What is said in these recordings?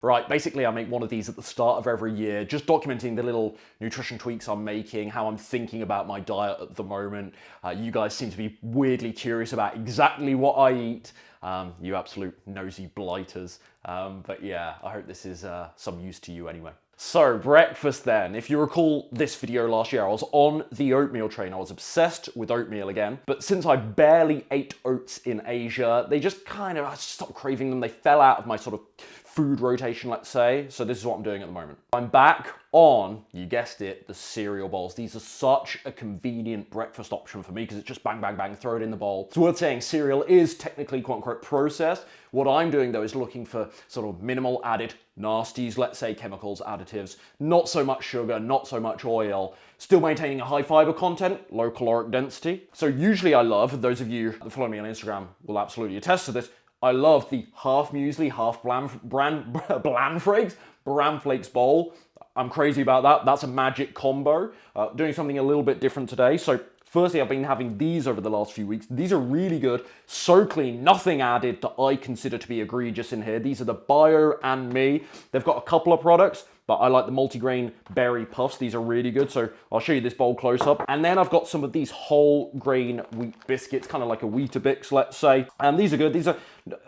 Right, basically I make one of these at the start of every year, just documenting the little nutrition tweaks I'm making, how I'm thinking about my diet at the moment. You guys seem to be weirdly curious about exactly what I eat, you absolute nosy blighters. But yeah, I hope this is some use to you anyway. So, breakfast then. If you recall this video last year, I was on the oatmeal train. I was obsessed with oatmeal again. But since I barely ate oats in Asia, they just I stopped craving them. They fell out of my sort of food rotation, let's say. So this is what I'm doing at the moment. I'm back on, you guessed it, the cereal bowls. These are such a convenient breakfast option for me because it's just bang, bang, bang, throw it in the bowl. It's worth saying cereal is technically quote unquote processed. What I'm doing though is looking for sort of minimal added nasties, let's say chemicals, additives, not so much sugar, not so much oil, still maintaining a high fiber content, low caloric density. So usually I love, those of you that follow me on Instagram will absolutely attest to this, I love the half muesli, half bran flakes bowl. I'm crazy about that. That's a magic combo. Doing something a little bit different today. So firstly, I've been having these over the last few weeks. These are really good, so clean, nothing added that I consider to be egregious in here. These are the Bio and Me. They've got a couple of products, but I like the multigrain berry puffs. These are really good, so I'll show you this bowl close up. And then I've got some of these whole grain wheat biscuits, kind of like a Weetabix, let's say. And these are good. These are,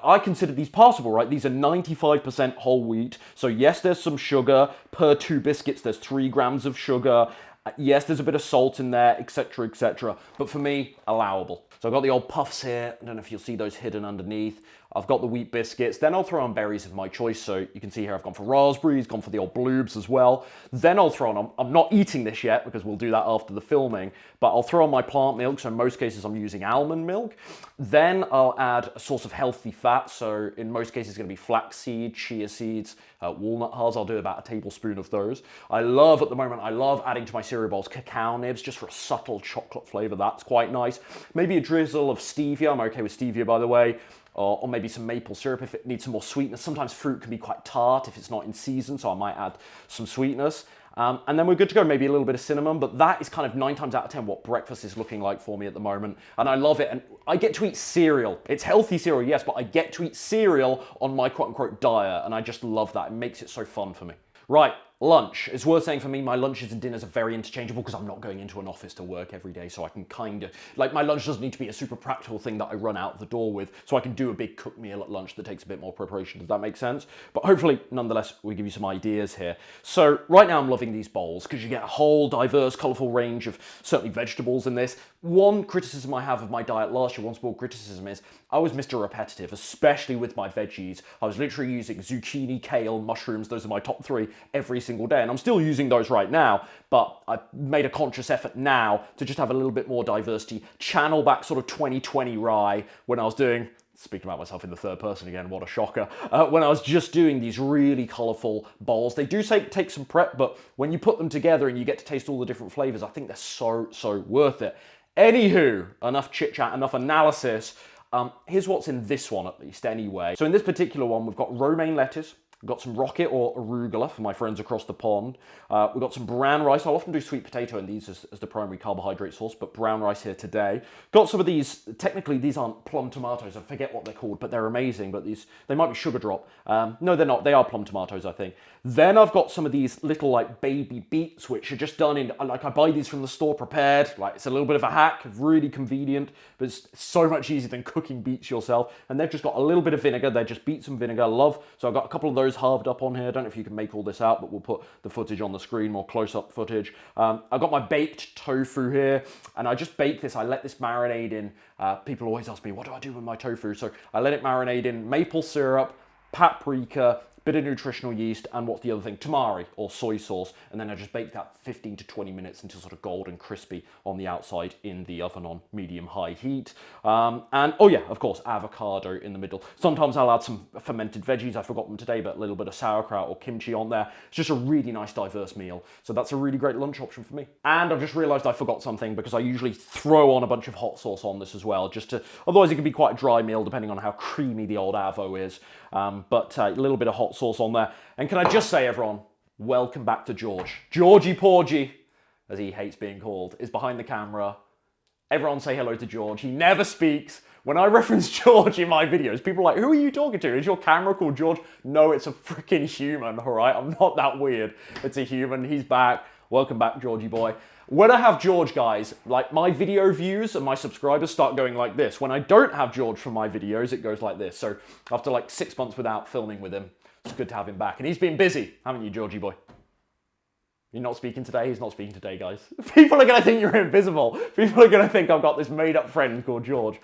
I consider these passable, right? These are 95% whole wheat. So yes, there's some sugar. Per 2 biscuits, there's 3 grams of sugar. Yes, there's a bit of salt in there, etc., etc. But for me, allowable. So I've got the old puffs here. I don't know if you'll see those hidden underneath. I've got the wheat biscuits. Then I'll throw on berries of my choice. So you can see here I've gone for raspberries, gone for the old bloobs as well. Then I'll throw on, I'm not eating this yet because we'll do that after the filming, but I'll throw on my plant milk. So in most cases I'm using almond milk. Then I'll add a source of healthy fat. So in most cases it's going to be flaxseed, chia seeds, walnut hulls. I'll do about a tablespoon of those. At the moment, I love adding to my cereal bowls cacao nibs just for a subtle chocolate flavor. That's quite nice. Maybe a drizzle of stevia. I'm okay with stevia, by the way. Or maybe some maple syrup if it needs some more sweetness. Sometimes fruit can be quite tart if it's not in season, so I might add some sweetness. And then we're good to go, maybe a little bit of cinnamon, but that is kind of 9 times out of 10 what breakfast is looking like for me at the moment. And I love it, and I get to eat cereal. It's healthy cereal, yes, but I get to eat cereal on my quote-unquote diet, and I just love that. It makes it so fun for me. Right, lunch. It's worth saying for me, my lunches and dinners are very interchangeable because I'm not going into an office to work every day, so I can my lunch doesn't need to be a super practical thing that I run out the door with, so I can do a big cooked meal at lunch that takes a bit more preparation. Does that make sense? But hopefully, nonetheless, we give you some ideas here. So right now I'm loving these bowls because you get a whole diverse, colourful range of certainly vegetables in this. One criticism I have of my diet last year, one small criticism is I was Mr. Repetitive, especially with my veggies. I was literally using zucchini, kale, mushrooms, those are my top 3 every single day, and I'm still using those right now, but I've made a conscious effort now to just have a little bit more diversity, channel back sort of 2020 rye when I was doing, speaking about myself in the third person again, what a shocker, when I was just doing these really colourful bowls. They do take some prep, but when you put them together and you get to taste all the different flavours, I think they're so worth it. Anywho, enough chit chat, enough analysis. Here's what's in this one at least anyway. So in this particular one, we've got romaine lettuce, we've got some rocket or arugula for my friends across the pond. We've got some brown rice. I'll often do sweet potato in these as the primary carbohydrate source, but brown rice here today. Got some of these, technically these aren't plum tomatoes, I forget what they're called, but they're amazing, but they might be sugar drop. No, they're not, they are plum tomatoes, I think. Then I've got some of these little like baby beets, which are just done in, like I buy these from the store prepared, like it's a little bit of a hack, really convenient, but it's so much easier than cooking beets yourself. And they've just got a little bit of vinegar, they're just beets and vinegar, love. So I've got a couple of those halved up on here. I don't know if you can make all this out, but we'll put the footage on the screen, more close-up footage. I've got my baked tofu here, and I just bake this, I let this marinate in. People always ask me, what do I do with my tofu? So I let it marinate in maple syrup, paprika, bit of nutritional yeast, and what's the other thing? Tamari, or soy sauce. And then I just bake that 15 to 20 minutes until sort of golden crispy on the outside in the oven on medium-high heat. And, oh yeah, of course, avocado in the middle. Sometimes I'll add some fermented veggies. I forgot them today, but a little bit of sauerkraut or kimchi on there. It's just a really nice, diverse meal. So that's a really great lunch option for me. And I've just realized I forgot something because I usually throw on a bunch of hot sauce on this as well, otherwise it can be quite a dry meal depending on how creamy the old avo is. But a little bit of hot sauce on there. And can I just say, everyone, welcome back to George. Georgie Porgy, as he hates being called, is behind the camera. Everyone say hello to George. He never speaks. When I reference George in my videos, people are like, who are you talking to? Is your camera called George? No, it's a freaking human, all right? I'm not that weird. It's a human. He's back. Welcome back, Georgie boy. When I have George, guys, like my video views and my subscribers start going like this. When I don't have George for my videos, it goes like this. So after like 6 months without filming with him, it's good to have him back. And he's been busy, haven't you, Georgie boy? You're not speaking today? He's not speaking today, guys. People are going to think you're invisible. People are going to think I've got this made-up friend called George.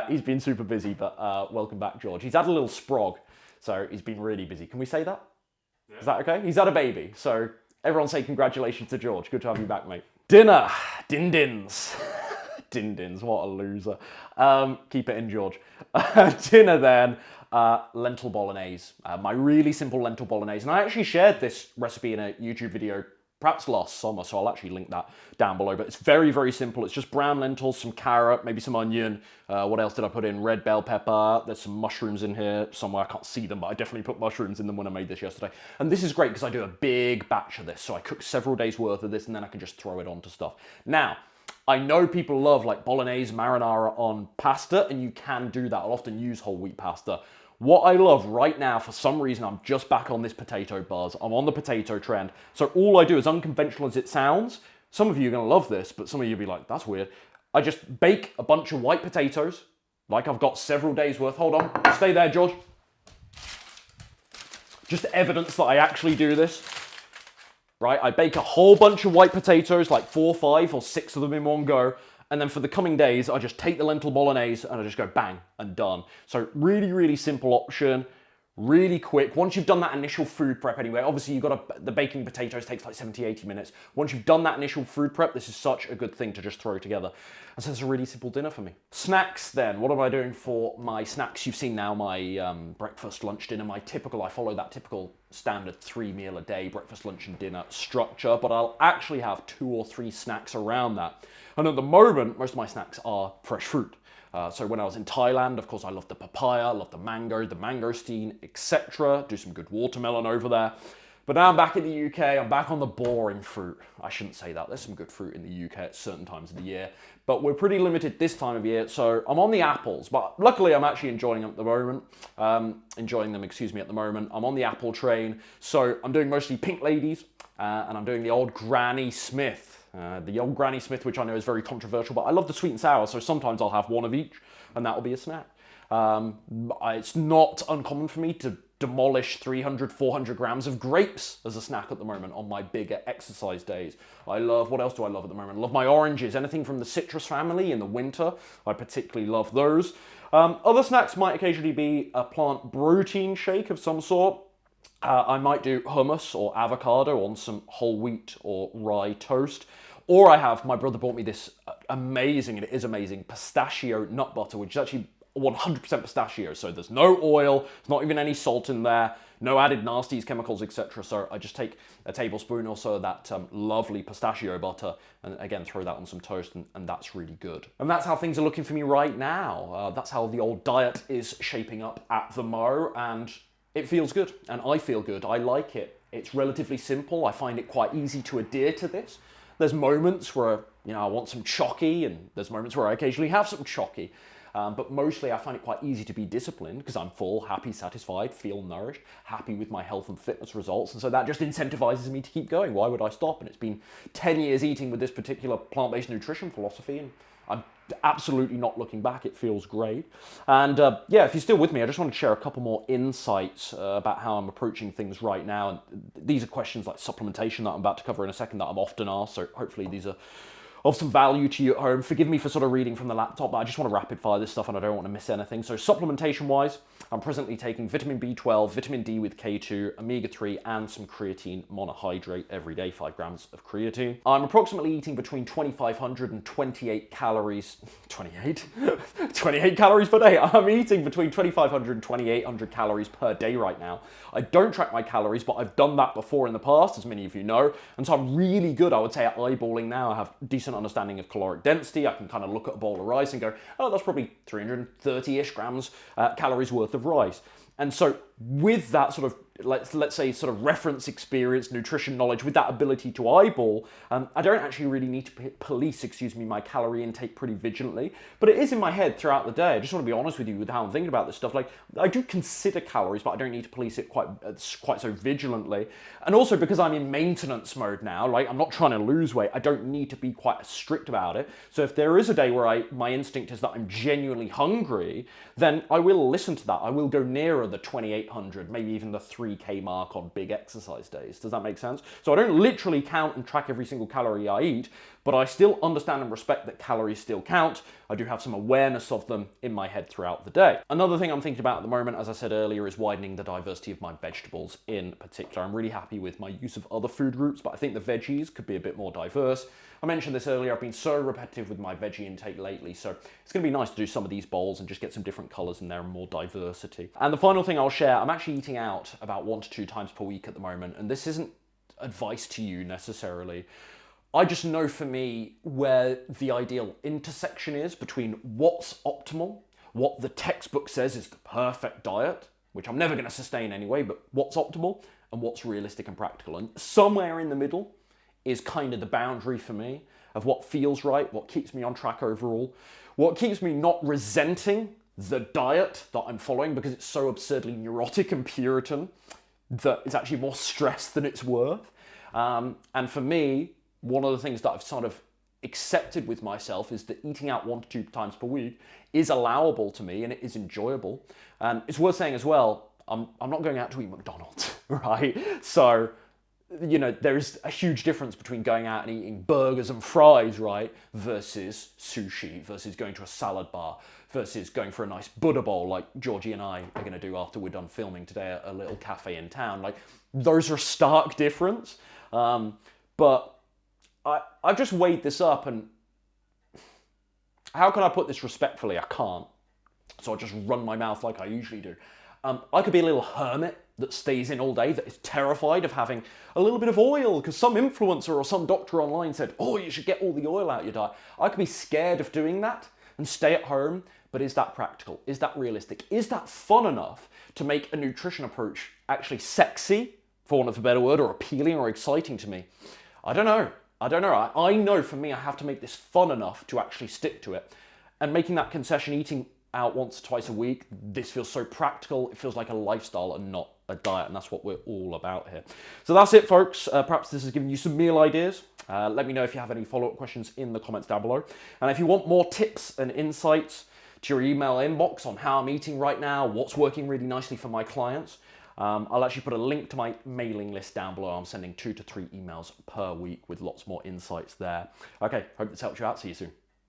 He's been super busy, but welcome back, George. He's had a little sprog, so he's been really busy. Can we say that? Yeah. Is that okay? He's had a baby, so everyone say congratulations to George. Good to have you back, mate. Dinner. Din-dins. Din-dins, what a loser. Keep it in, George. Dinner then. Lentil bolognese. My really simple lentil bolognese. And I actually shared this recipe in a YouTube video perhaps last summer, so I'll actually link that down below. But it's very, very simple. It's just brown lentils, some carrot, maybe some onion. What else did I put in? Red bell pepper. There's some mushrooms in here somewhere. I can't see them, but I definitely put mushrooms in them when I made this yesterday. And this is great because I do a big batch of this. So I cook several days worth of this and then I can just throw it onto stuff. Now, I know people love like bolognese marinara on pasta, and you can do that. I'll often use whole wheat pasta. What I love right now, for some reason, I'm just back on this potato buzz. I'm on the potato trend. So all I do, as unconventional as it sounds, some of you are going to love this, but some of you will be like, that's weird. I just bake a bunch of white potatoes, like I've got several days worth. Hold on, stay there, George. Just evidence that I actually do this. Right, I bake a whole bunch of white potatoes, like 4, 5, or 6 of them in one go. And then for the coming days, I just take the lentil bolognese and I just go bang and done. So really, really simple option, really quick. Once you've done that initial food prep anyway, obviously you've got the baking potatoes takes like 70, 80 minutes. Once you've done that initial food prep, this is such a good thing to just throw together. And so it's a really simple dinner for me. Snacks then, what am I doing for my snacks? You've seen now my breakfast, lunch, dinner, my typical, I follow that typical standard 3 meal a day, breakfast, lunch and dinner structure, but I'll actually have 2 or 3 snacks around that. And at the moment, most of my snacks are fresh fruit. So when I was in Thailand, of course, I loved the papaya, loved the mango, the mangosteen, etc. Do some good watermelon over there. But now I'm back in the UK, I'm back on the boring fruit. I shouldn't say that, there's some good fruit in the UK at certain times of the year. But we're pretty limited this time of year, so I'm on the apples. But luckily, I'm actually enjoying them at the moment. At the moment. I'm on the apple train. So I'm doing mostly pink ladies, and I'm doing the old Granny Smith. The old Granny Smith, which I know is very controversial, but I love the sweet and sour, so sometimes I'll have one of each, and that'll be a snack. It's not uncommon for me to demolish 300, 400 grams of grapes as a snack at the moment on my bigger exercise days. What else do I love at the moment? I love my oranges, anything from the citrus family in the winter. I particularly love those. Other snacks might occasionally be a plant protein shake of some sort. I might do hummus or avocado on some whole wheat or rye toast. Or my brother bought me this amazing, and it is amazing, pistachio nut butter, which is actually 100% pistachio. So there's no oil, there's not even any salt in there, no added nasties, chemicals, etc. So I just take a tablespoon or so of that lovely pistachio butter and again throw that on some toast, and that's really good. And that's how things are looking for me right now. That's how the old diet is shaping up at the mo, and it feels good, and I feel good. I like it. It's relatively simple. I find it quite easy to adhere to this. There's moments where, I want some chocky, and there's moments where I occasionally have some chocky. But mostly I find it quite easy to be disciplined because I'm full, happy, satisfied, feel nourished, happy with my health and fitness results. And so that just incentivizes me to keep going. Why would I stop? And it's been 10 years eating with this particular plant-based nutrition philosophy, and I'm absolutely not looking back. It feels great. And yeah, if you're still with me, I just want to share a couple more insights about how I'm approaching things right now. And these are questions like supplementation that I'm about to cover in a second that I'm often asked. So hopefully these are of some value to you at home. Forgive me for sort of reading from the laptop, but I just want to rapid fire this stuff and I don't want to miss anything. So supplementation wise, I'm presently taking vitamin B12, vitamin D with K2, omega-3 and some creatine monohydrate every day, 5 grams of creatine. I'm approximately eating between 2,500 and 28 calories, 28 calories per day. I'm eating between 2,500 and 2,800 calories per day right now. I don't track my calories, but I've done that before in the past, as many of you know. And so I'm really good, I would say, at eyeballing now. I have decent understanding of caloric density. I can kind of look at a bowl of rice and go, oh, that's probably 330-ish grams calories worth of rice. And so with that sort of let's say sort of reference experience, nutrition knowledge, with that ability to eyeball, I don't actually really need to police, my calorie intake pretty vigilantly, but it is in my head throughout the day. I just want to be honest with you with how I'm thinking about this stuff. Like, I do consider calories, but I don't need to police it quite so vigilantly. And also because I'm in maintenance mode now, like I'm not trying to lose weight, I don't need to be quite strict about it. So if there is a day where my instinct is that I'm genuinely hungry, then I will listen to that. I will go nearer the 2,800, maybe even the 3K mark on big exercise days. Does that make sense? So I don't literally count and track every single calorie I eat, but I still understand and respect that calories still count. I do have some awareness of them in my head throughout the day. Another thing I'm thinking about at the moment, as I said earlier, is widening the diversity of my vegetables in particular. I'm really happy with my use of other food groups, but I think the veggies could be a bit more diverse. I mentioned this earlier, I've been so repetitive with my veggie intake lately, so it's going to be nice to do some of these bowls and just get some different colours in there and more diversity. And the final thing I'll share, I'm actually eating out about 1 to 2 times per week at the moment, and this isn't advice to you necessarily. I just know for me where the ideal intersection is between what's optimal, what the textbook says is the perfect diet, which I'm never going to sustain anyway, but what's optimal, and what's realistic and practical. And somewhere in the middle is kind of the boundary for me of what feels right, what keeps me on track overall, what keeps me not resenting the diet that I'm following because it's so absurdly neurotic and Puritan that it's actually more stress than it's worth. And for me, one of the things that I've sort of accepted with myself is that eating out 1 to 2 times per week is allowable to me and it is enjoyable. And it's worth saying as well, I'm not going out to eat McDonald's, right? So, you know, there's a huge difference between going out and eating burgers and fries, right, versus sushi, versus going to a salad bar, versus going for a nice Buddha bowl like Georgie and I are going to do after we're done filming today at a little cafe in town. Like, those are stark difference. But I've just weighed this up, and how can I put this respectfully? I can't. So I'll just run my mouth like I usually do. I could be a little hermit that stays in all day, that is terrified of having a little bit of oil because some influencer or some doctor online said, oh, you should get all the oil out of your diet. I could be scared of doing that and stay at home, but is that practical? Is that realistic? Is that fun enough to make a nutrition approach actually sexy, for want of a better word, or appealing or exciting to me? I don't know. I know for me, I have to make this fun enough to actually stick to it. And making that concession, eating out 1 to 2 a week, this feels so practical. It feels like a lifestyle and not a diet, and that's what we're all about here. So that's it, folks. Perhaps this has given you some meal ideas. Let me know if you have any follow-up questions in the comments down below. And if you want more tips and insights to your email inbox on how I'm eating right now, what's working really nicely for my clients, I'll actually put a link to my mailing list down below. I'm sending 2 to 3 emails per week with lots more insights there. Okay, hope this helped you out. See you soon.